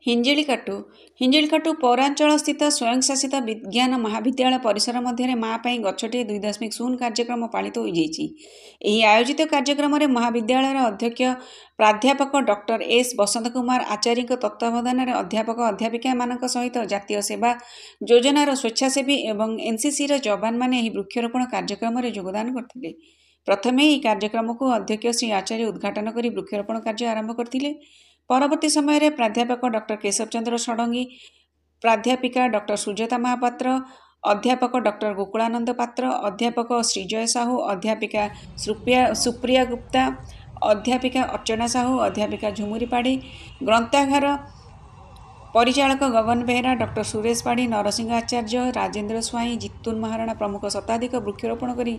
हिंजिलिकाटु हिंजिलिकाटु पौरांचल स्थित स्वयंशासित विज्ञान महाविद्यालय परिसर मध्य माँ पाई गछटे 2.0 कार्यक्रम पालित हो आयोजित कार्यक्रम में महाविद्यालय अध्यक्ष प्राध्यापक डॉक्टर एस बसंत कुमार आचार्य तत्वावधान में अध्यापक अध्यापिका मान सहित जातीय सेवा योजनार स्वेच्छासेवी एवं एनसीसी जवान मैंने वृक्षरोपण कार्यक्रम में योगदान करते। प्रथमे यह कार्यक्रम को अध्यक्ष श्री आचार्य उद्घाटन कर वृक्षरोपण कार्य आरंभ करते। परवर्ती समय प्राध्यापक डॉक्टर केशव चंद्र षडंगी, प्राध्यापिका डॉक्टर सुजाता महापात्र, अध्यापक डॉक्टर गोकुलानंद पात्र, अध्यापक श्रीजय साहू, अध्यापिका सुप्रिया गुप्ता, अध्यापिका अर्चना साहू, अध्यापिका झुमुरी पाढ़ी, ग्रंथागार परिचालक गगन बेहरा, डॉक्टर सुरेश पाढ़ी, नरसिंह आचार्य, राजेंद्र स्वाई, जितुन महाराणा प्रमुख शताधिक वृक्षरोपण कर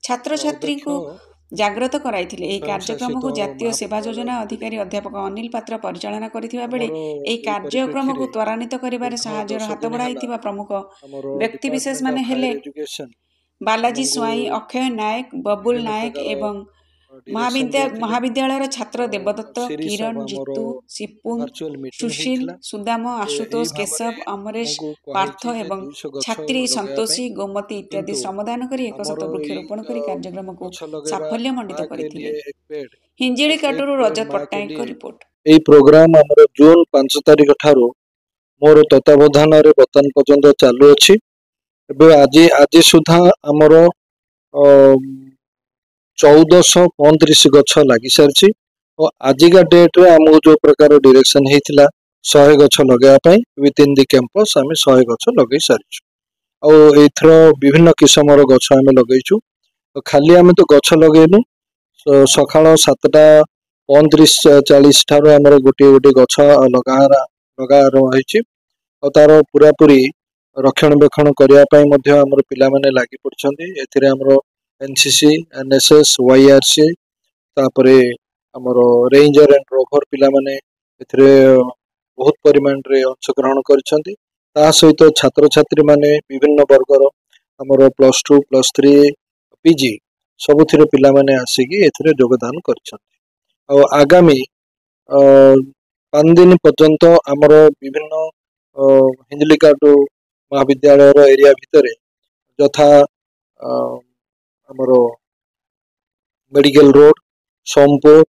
छात्र छात्री को जागृत कराइथिले। एही कार्यक्रम को जातीय सेवा योजना अधिकारी अध्यापक अनिल पात्र परिचालना करिथिबा बेले एही कार्यक्रम को त्वरान्वित करिबारे सहाय्यर हाथ बढ़ाइथिबा प्रमुख व्यक्ति विशेष माने हेले बालाजी स्वाई, अक्षय नायक, बबुल नायक एवं महाविद्यालय छात्र देवदत्त, किरण, जितु, सिपुन, सुशील, सुदाम, आशुतोष, केशव, अमरेश, पार्थ एवं छात्री संतोषी, गोमती इत्यादि श्रमदान कर 100 वृक्षरोपण कर कार्यक्रम को साफल्य मंडित करथिले। हिंजिलिकाटुरु रजत पट्टनायक रिपोर्ट। एई प्रोग्राम हमर जून 5 तारिख ठारो मोर तत्वावधान रे बर्तन पर्यंत चालू अछि। एबे आज सुधा हमर 1435 गछ लगी सारी और आजिका डेट रे आमको जो प्रकार डायरेक्शन होता 100 गछ लगे विदिन दि कैंपस आम 100 गछ लगे सारी और विभिन्न किस्म गछ आम लगेचु। खाली आम तो गछ लगेनु सका 7:35-40 ठार आम गोटे गोटे गछ लगा रही तार पूरा पूरी रक्षणाबेक्षण करने पिला माने लगी पड़े। एनसीसी, एनएसएस, वाईआरसी तापरे हमर रेंजर एंड रोवर पिला माने एथरे बहुत परिमाण रे अंशग्रहण करछन्ती। ता सहित छात्र छात्री माने विभिन्न वर्गर हमर +2 +3 पीजी सबुथिरे पिला माने आसीकी एथरे योगदान करछन्ती। और आगामी 5 दिन पर्यंत हमर विभिन्न हिंजिलिकाटु महाविद्यालय एरिया भितरे यथा हमरो medical road, Sompur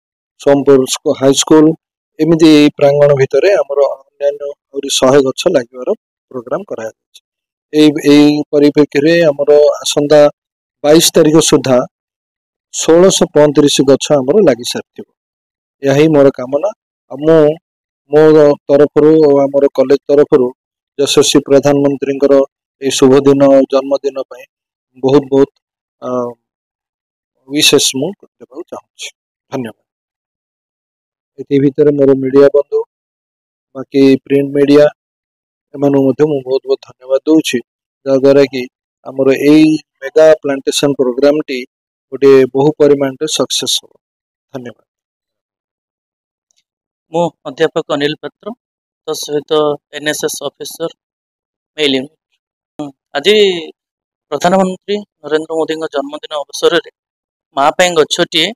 high school एमती प्रांगण भितर हमर अन्य 100 गछ लगे प्रोग्राम करा परिप्रेक्षी रे हमर आसंता 22 तारिख सुधा 1635 गछ हमर लगी सारी। यही मोर कामना मो तरफ हमर कॉलेज तरफ यशस्वी प्रधानमंत्री शुभ दिन जन्मदिन बहुत बहुत विशेष मुझे चाहूँ। धन्यवाद। ये भितर मोर मीडिया बंधु बाकी प्रिंट मीडिया एमनु बहुत बहुत धन्यवाद दूची जद्वारा कि आमर यही मेगा प्लांटेशन प्रोग्राम टी गोटे बहु परिमाण सक्सेस हो। धन्यवाद। मो अध्यापक अनिल पात्र सहित एनएसएस ऑफिसर मेल यूनिट। आज प्रधानमंत्री नरेंद्र मोदी जन्मदिन अवसर में माँ पाई गछटे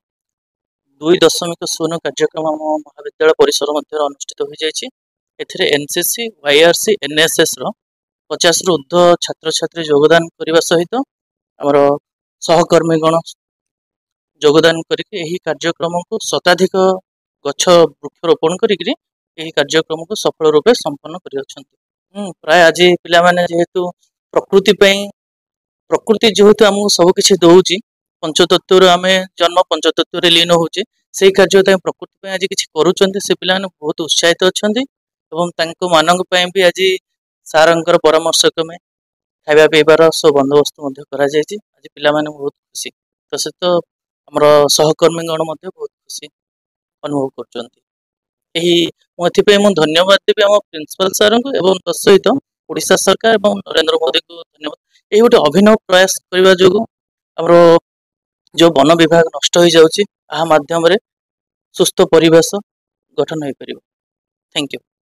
2.0 कार्यक्रम महाविद्यालय परिसर मध्य अनुष्ठित हो जाए। एनसीसी, वाईआरसी, एनएसएस 50 रु ऊर्ध्व छात्र छात्री योगदान करने सहित आमर सहकर्मीगण योगदान करके कार्यक्रम को शताधिक गछ वृक्षरोपण करी कार्यक्रम को सफल रूपे संपन्न कर प्राय आज पिला जेहेतु प्रकृति जेहेतु आमको सबकि दौर पंचतत्व आम जन्म पंचतत्व लीन होचे से कार्य प्रकृति आज किसी करुँच से पिला बहुत उत्साहित अच्छा मानक भी आज सार परामर्श क्रमे खावा पीबार सब बंदोबस्त आज पिला बहुत खुशी सहित आमर सहकर्मीगण बहुत खुशी अनुभव कर धन्यवाद देवी आम प्रिंसिपल सार को तत्सहित ओडिशा सरकार और नरेंद्र मोदी को धन्यवाद। ये गोटे अभिनव प्रयास करने जो आमर जो वन विभाग नष्ट हो जाऊँगी माध्यम सुस्थ परिवेश गठन हो पार। Thank you.